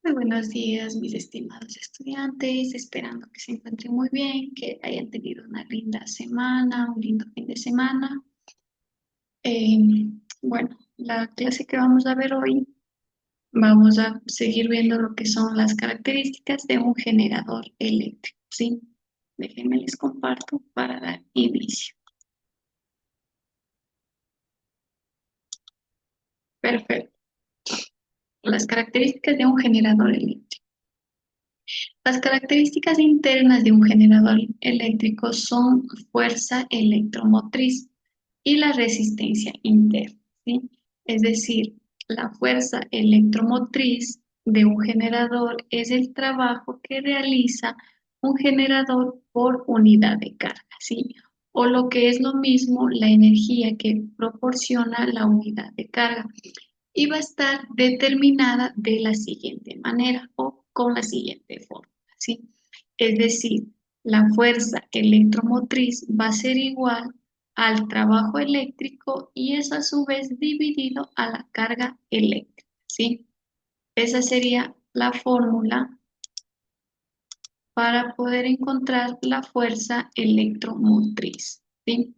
Muy buenos días, mis estimados estudiantes, esperando que se encuentren muy bien, que hayan tenido una linda semana, un lindo fin de semana. Bueno, la clase que vamos a ver hoy, vamos a seguir viendo lo que son las características de un generador eléctrico, ¿sí? Déjenme les comparto para dar inicio. Perfecto. Las características de un generador eléctrico. Las características internas de un generador eléctrico son fuerza electromotriz y la resistencia interna, ¿sí? Es decir, la fuerza electromotriz de un generador es el trabajo que realiza un generador por unidad de carga, ¿sí? O lo que es lo mismo, la energía que proporciona la unidad de carga y va a estar determinada de la siguiente manera o con la siguiente forma, ¿sí? Es decir, la fuerza electromotriz va a ser igual al trabajo eléctrico y es a su vez dividido a la carga eléctrica, ¿sí? Esa sería la fórmula para poder encontrar la fuerza electromotriz, ¿sí?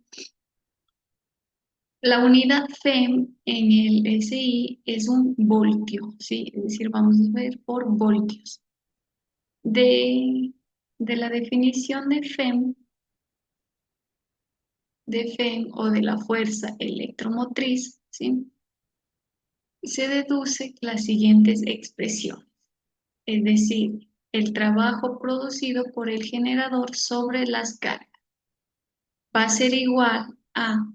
La unidad FEM en el SI es un voltio, ¿sí? Es decir, vamos a ver por voltios. De la definición de FEM o de la fuerza electromotriz, ¿sí? Se deduce las siguientes expresiones, es decir, el trabajo producido por el generador sobre las cargas va a ser igual a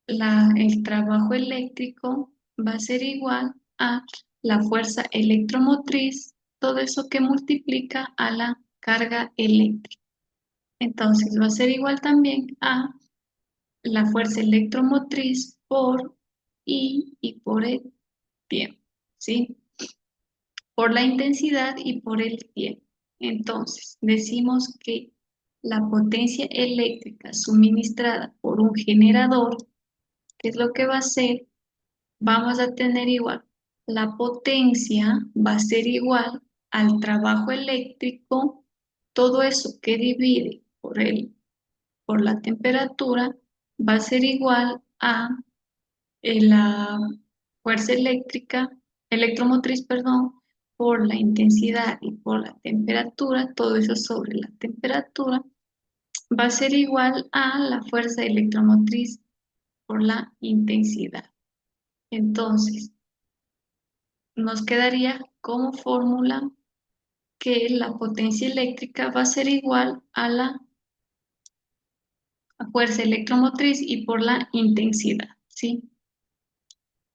el trabajo eléctrico, va a ser igual a la fuerza electromotriz, todo eso que multiplica a la carga eléctrica. Entonces va a ser igual también a la fuerza electromotriz por I y por el tiempo, ¿sí? Por la intensidad y por el tiempo. Entonces, decimos que la potencia eléctrica suministrada por un generador, ¿qué es lo que va a hacer? Vamos a tener igual, la potencia va a ser igual al trabajo eléctrico, todo eso que divide por la temperatura va a ser igual a la fuerza eléctrica, electromotriz, perdón, por la intensidad y por la temperatura, todo eso sobre la temperatura, va a ser igual a la fuerza electromotriz por la intensidad. Entonces, nos quedaría como fórmula que la potencia eléctrica va a ser igual a la fuerza electromotriz y por la intensidad, ¿sí?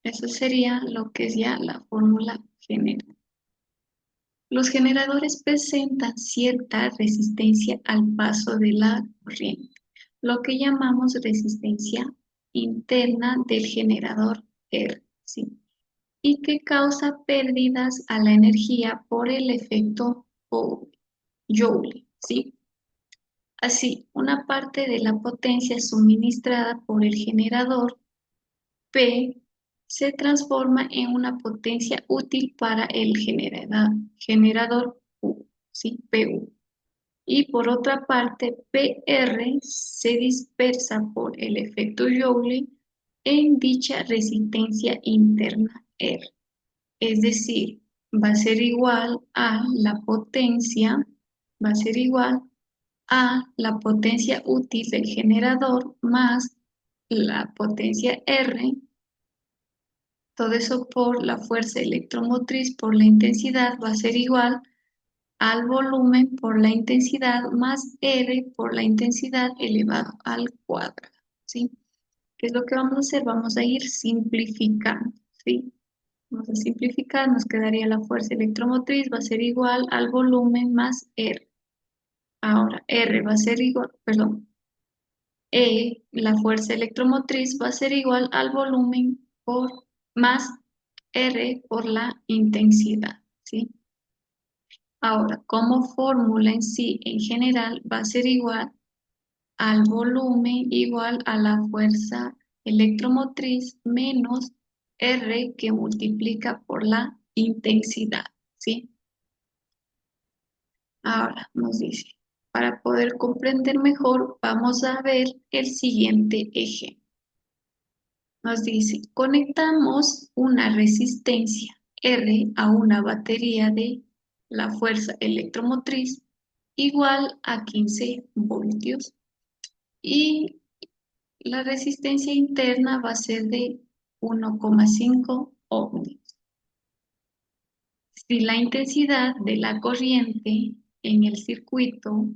Eso sería lo que es ya la fórmula general. Los generadores presentan cierta resistencia al paso de la corriente, lo que llamamos resistencia interna del generador R, ¿sí? Y que causa pérdidas a la energía por el efecto Joule, ¿sí? Así, una parte de la potencia suministrada por el generador P se transforma en una potencia útil para el generador U, ¿sí? PU. Y por otra parte, PR se dispersa por el efecto Joule en dicha resistencia interna R. Es decir, va a ser igual a la potencia, va a ser igual a la potencia útil del generador más la potencia R, todo eso por la fuerza electromotriz por la intensidad va a ser igual al volumen por la intensidad más R por la intensidad elevado al cuadrado, ¿sí? ¿Qué es lo que vamos a hacer? Vamos a ir simplificando, ¿sí? Vamos a simplificar, nos quedaría la fuerza electromotriz va a ser igual al volumen más R. Ahora, R va a ser igual, perdón, la fuerza electromotriz va a ser igual al volumen por más R por la intensidad, ¿sí? Ahora, como fórmula en sí, en general, va a ser igual al volumen igual a la fuerza electromotriz menos R que multiplica por la intensidad, ¿sí? Ahora nos dice, para poder comprender mejor, vamos a ver el siguiente ejemplo. Nos dice, conectamos una resistencia R a una batería de la fuerza electromotriz igual a 15 voltios y la resistencia interna va a ser de 1,5 ohmios. Si la intensidad de la corriente en el circuito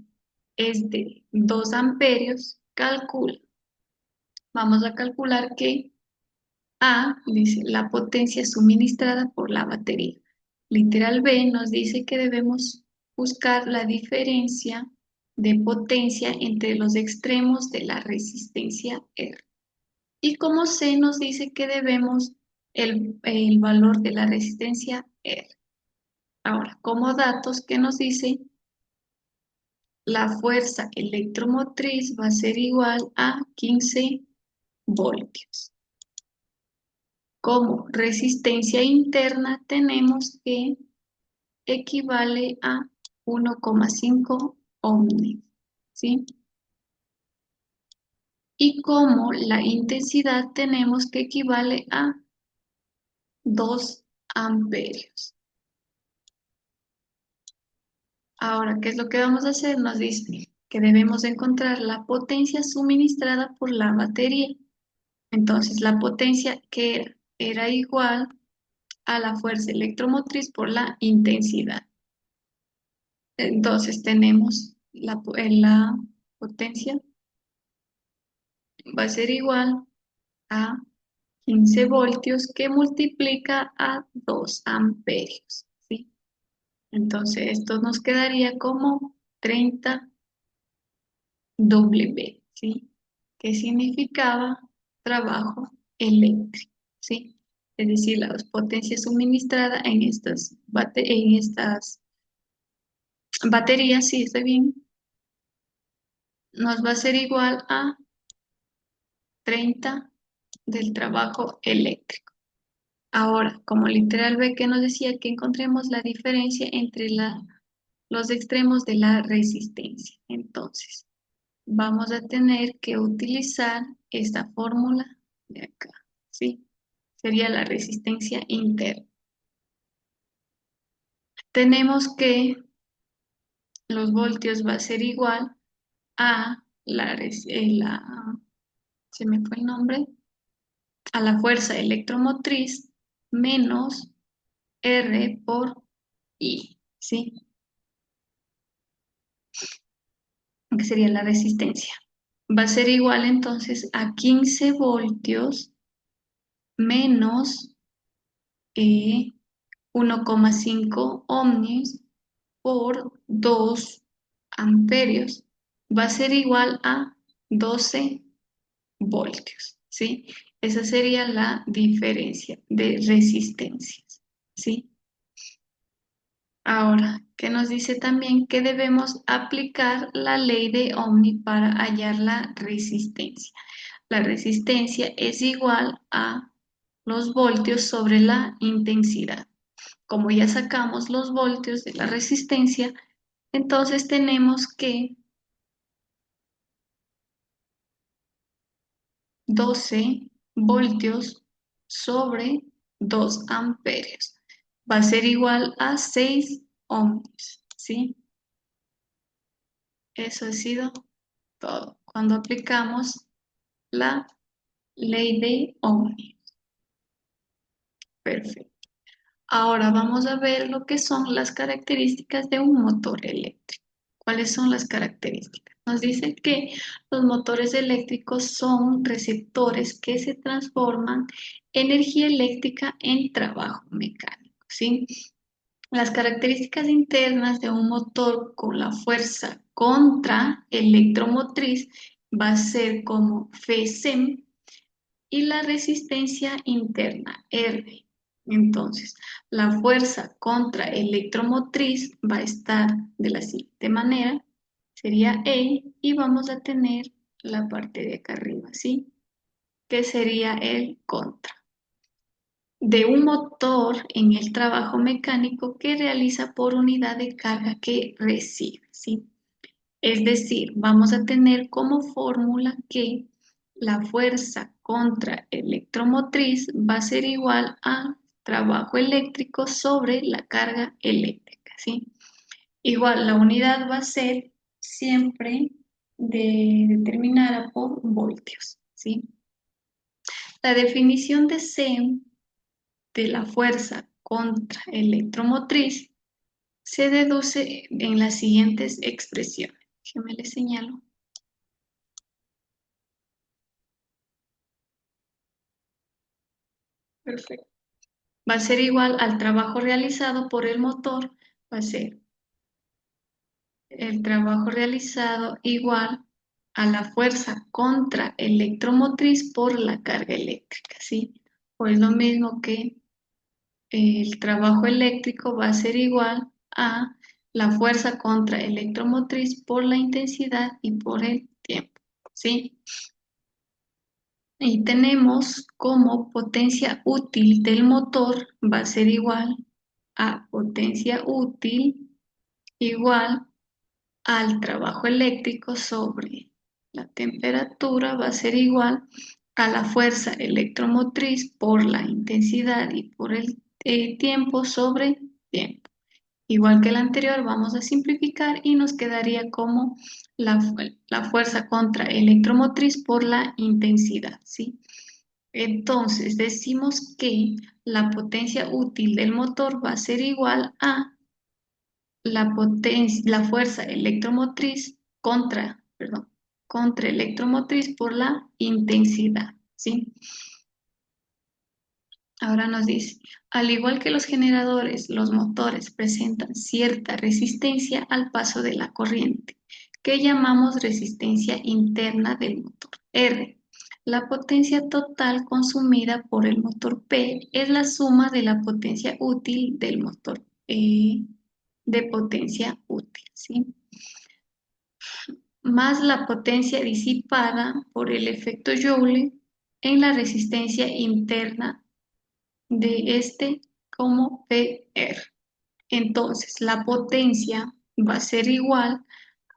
es de 2 amperios, calcula. Vamos a calcular que A dice la potencia suministrada por la batería. Literal B nos dice que debemos buscar la diferencia de potencia entre los extremos de la resistencia R. Y como C nos dice que debemos el valor de la resistencia R. Ahora, como datos, ¿qué nos dice? La fuerza electromotriz va a ser igual a 15 voltios. Como resistencia interna tenemos que equivale a 1,5 ohmios, ¿sí? Y como la intensidad tenemos que equivale a 2 amperios. Ahora, ¿qué es lo que vamos a hacer? Nos dice que debemos encontrar la potencia suministrada por la batería. Entonces, la potencia que era igual a la fuerza electromotriz por la intensidad. Entonces, tenemos la potencia va a ser igual a 15 voltios que multiplica a 2 amperios, ¿sí? Entonces, esto nos quedaría como 30 W, ¿sí? Que significaba trabajo eléctrico, ¿sí? Es decir, la potencia suministrada en estas baterías, sí, está bien, nos va a ser igual a 30 del trabajo eléctrico. Ahora, como literal ve que nos decía que encontremos la diferencia entre los extremos de la resistencia. Entonces, vamos a tener que utilizar esta fórmula de acá, ¿sí? Sería la resistencia interna. Tenemos que los voltios va a ser igual a se me fue el nombre, a la fuerza electromotriz menos R por I, ¿sí? Que sería la resistencia. Va a ser igual entonces a 15 voltios menos 1,5 ohmios por 2 amperios. Va a ser igual a 12 voltios, ¿sí? Esa sería la diferencia de resistencias, ¿sí? Ahora, que nos dice también que debemos aplicar la ley de Ohm para hallar la resistencia. La resistencia es igual a los voltios sobre la intensidad. Como ya sacamos los voltios de la resistencia, entonces tenemos que 12 voltios sobre 2 amperios. Va a ser igual a 6 ohms, ¿sí? Eso ha sido todo. Cuando aplicamos la ley de Ohm. Perfecto. Ahora vamos a ver lo que son las características de un motor eléctrico. ¿Cuáles son las características? Nos dice que los motores eléctricos son receptores que se transforman energía eléctrica en trabajo mecánico, ¿sí? Las características internas de un motor con la fuerza contra electromotriz va a ser como Fsem y la resistencia interna R. Entonces, la fuerza contra electromotriz va a estar de la siguiente manera, sería E y vamos a tener la parte de acá arriba, ¿sí? Que sería el contra. de un motor en el trabajo mecánico que realiza por unidad de carga que recibe, ¿sí? Es decir, vamos a tener como fórmula que la fuerza contra electromotriz va a ser igual a trabajo eléctrico sobre la carga eléctrica, ¿sí? Igual, la unidad va a ser siempre determinada por voltios, ¿sí? La definición de C de la fuerza contra electromotriz se deduce en las siguientes expresiones. Déjeme le señalo. Perfecto. Va a ser igual al trabajo realizado por el motor, va a ser el trabajo realizado igual a la fuerza contra electromotriz por la carga eléctrica, ¿sí? O es lo mismo que el trabajo eléctrico va a ser igual a la fuerza contra electromotriz por la intensidad y por el tiempo, ¿sí? Y tenemos como potencia útil del motor va a ser igual a potencia útil igual al trabajo eléctrico sobre la temperatura va a ser igual a la fuerza electromotriz por la intensidad y por el tiempo sobre tiempo. Igual que el anterior, vamos a simplificar y nos quedaría como la fuerza contra electromotriz por la intensidad, ¿sí? Entonces decimos que la potencia útil del motor va a ser igual a la fuerza electromotriz contra electromotriz por la intensidad, ¿sí? Ahora nos dice, al igual que los generadores, los motores presentan cierta resistencia al paso de la corriente, que llamamos resistencia interna del motor R. La potencia total consumida por el motor P es la suma de la potencia útil del motor de potencia útil, ¿sí? Más la potencia disipada por el efecto Joule en la resistencia interna de este como PR. Entonces, la potencia va a ser igual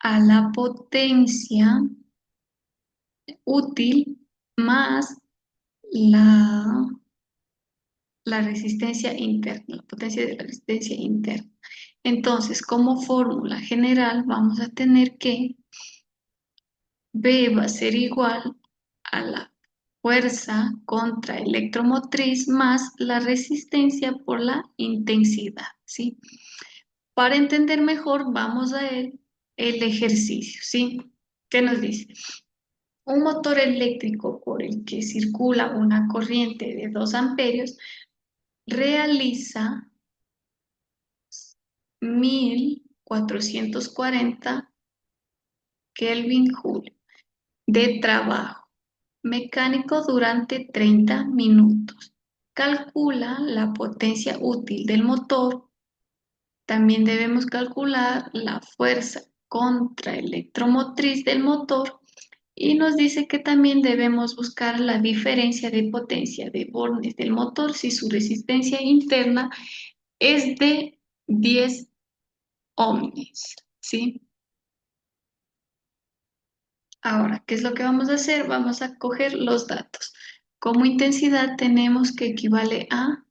a la potencia útil más la, la resistencia interna, la potencia de la resistencia interna. Entonces, como fórmula general, vamos a tener que B va a ser igual a la fuerza contra electromotriz más la resistencia por la intensidad, ¿sí? Para entender mejor, vamos a ver el ejercicio, ¿sí? ¿Qué nos dice? Un motor eléctrico por el que circula una corriente de 2 amperios realiza 1440 Kelvin Joule de trabajo mecánico durante 30 minutos. Calcula la potencia útil del motor. También debemos calcular la fuerza contra electromotriz del motor y nos dice que también debemos buscar la diferencia de potencia de bornes del motor si su resistencia interna es de 10 ohms, ¿sí? Ahora, ¿qué es lo que vamos a hacer? Vamos a coger los datos. Como intensidad tenemos que equivale a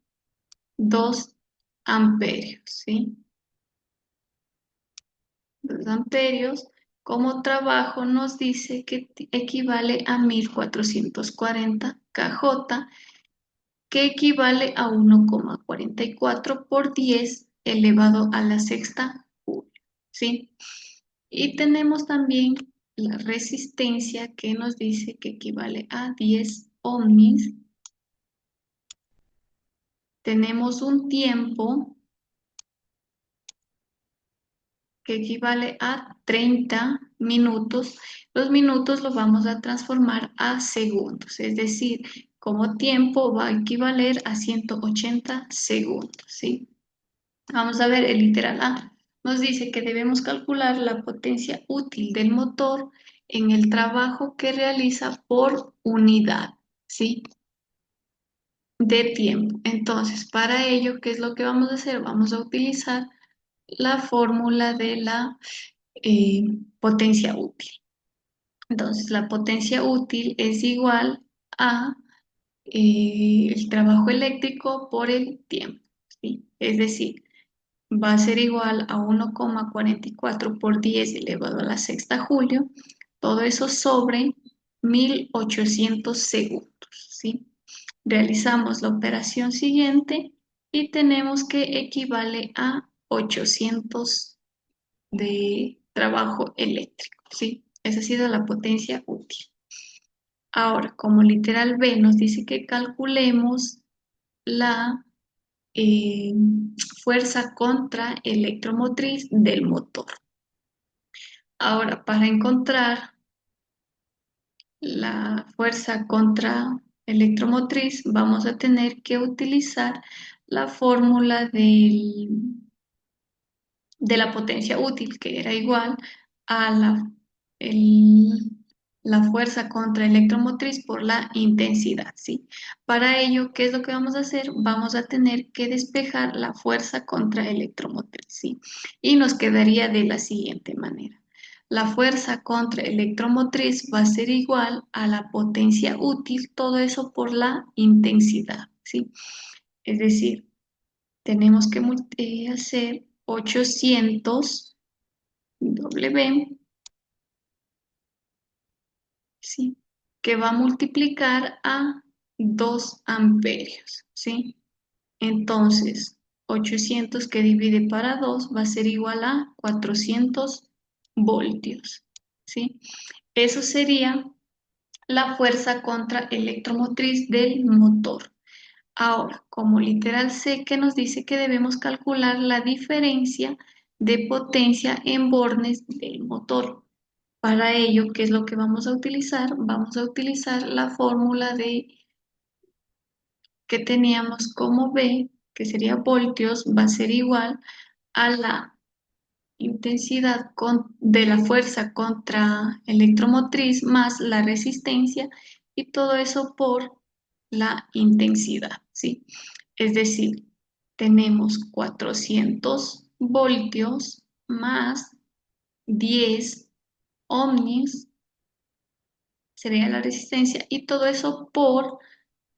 2 amperios, ¿sí? 2 amperios. Como trabajo nos dice que equivale a 1440 kJ, que equivale a 1,44 por 10 elevado a la sexta joule, ¿sí? Y tenemos también la resistencia que nos dice que equivale a 10 ohms. Tenemos un tiempo que equivale a 30 minutos. Los minutos los vamos a transformar a segundos, es decir, como tiempo va a equivaler a 180 segundos, ¿sí? Vamos a ver el literal A. Nos dice que debemos calcular la potencia útil del motor en el trabajo que realiza por unidad, ¿sí? de tiempo. Entonces, para ello, ¿qué es lo que vamos a hacer? Vamos a utilizar la fórmula de la eh, potencia útil. Entonces, la potencia útil es igual a el trabajo eléctrico por el tiempo, ¿sí? Es decir, va a ser igual a 1,44 por 10 elevado a la sexta julio, todo eso sobre 1800 segundos, ¿sí? Realizamos la operación siguiente y tenemos que equivale a 800 de trabajo eléctrico, ¿sí? Esa ha sido la potencia útil. Ahora, como literal B nos dice que calculemos la eh, fuerza contra electromotriz del motor. Ahora, para encontrar la fuerza contra electromotriz, vamos a tener que utilizar la fórmula de la potencia útil, que era igual a el- la fuerza contra electromotriz por la intensidad, ¿sí? Para ello, ¿qué es lo que vamos a hacer? Vamos a tener que despejar la fuerza contra electromotriz, ¿sí? Y nos quedaría de la siguiente manera. La fuerza contra electromotriz va a ser igual a la potencia útil, todo eso por la intensidad, ¿sí? Es decir, tenemos que hacer 800 W, ¿sí? Que va a multiplicar a 2 amperios, ¿sí? Entonces, 800 que divide para 2 va a ser igual a 400 voltios, ¿sí? Eso sería la fuerza contra electromotriz del motor. Ahora, como literal sé que nos dice que debemos calcular la diferencia de potencia en bornes del motor. Para ello, ¿qué es lo que vamos a utilizar? Vamos a utilizar la fórmula de que teníamos como V, que sería voltios, va a ser igual a la intensidad de la fuerza contra electromotriz más la resistencia y todo eso por la intensidad, ¿sí? Es decir, tenemos 400 voltios más 10 ohmios, sería la resistencia, y todo eso por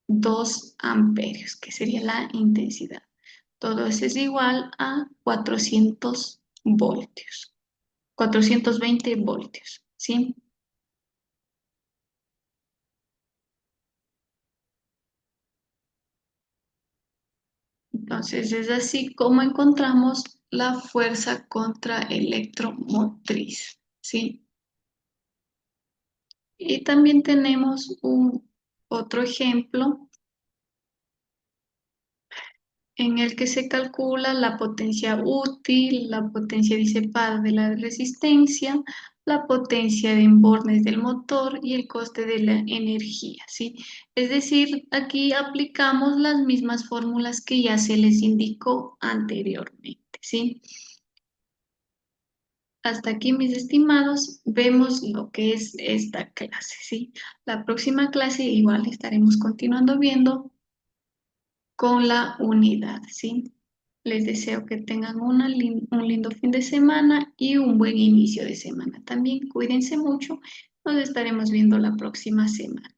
2 amperios, que sería la intensidad. Todo eso es igual a 400 voltios, 420 voltios, ¿sí? Entonces es así como encontramos la fuerza contra electromotriz, ¿sí? Y también tenemos otro ejemplo en el que se calcula la potencia útil, la potencia disipada de la resistencia, la potencia de embornes del motor y el coste de la energía, ¿sí? Es decir, aquí aplicamos las mismas fórmulas que ya se les indicó anteriormente, ¿sí? Hasta aquí, mis estimados, vemos lo que es esta clase, ¿sí? La próxima clase igual estaremos continuando viendo con la unidad, ¿sí? Les deseo que tengan un lindo fin de semana y un buen inicio de semana. También cuídense mucho. Nos estaremos viendo la próxima semana.